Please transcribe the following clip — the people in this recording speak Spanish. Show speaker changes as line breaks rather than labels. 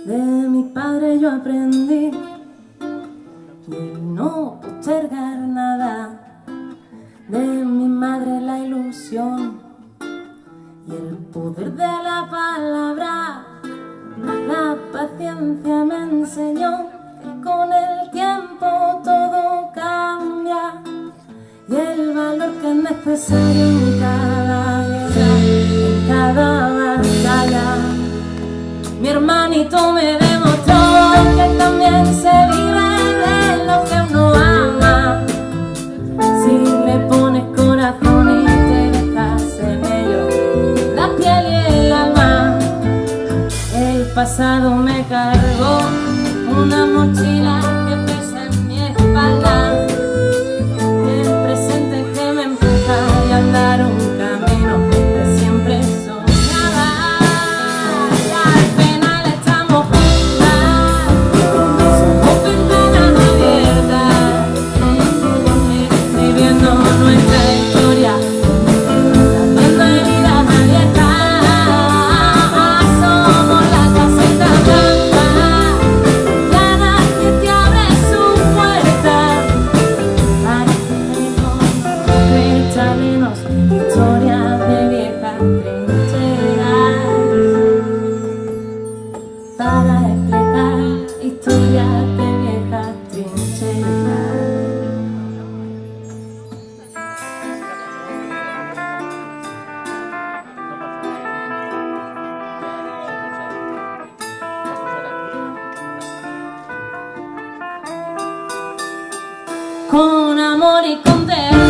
De mi padre yo aprendí el no postergar nada. De mi madre la ilusión y el poder de la palabra. La paciencia me enseñó que con el tiempo todo cambia y el valor que es necesario en cada guerra, en cada batalla. Mi hermanito me demostró que también se vive de lo que uno ama. Si le pones corazón y te dejas en ello la piel y el alma. El pasado me cargó una mochila que pesa en mi espalda. El presente que me empuja y andar un camino que siempre soñaba. Y al final estamos juntas, somos ventanas abiertas, escribiendo nuestra historia, abriendo heridas abiertas. Somos la caseta blanca, la nadie te abre su puerta. Cristalinos, historias de viejas trincheras, para explicar historias de viejas trincheras. Con amor y con ternura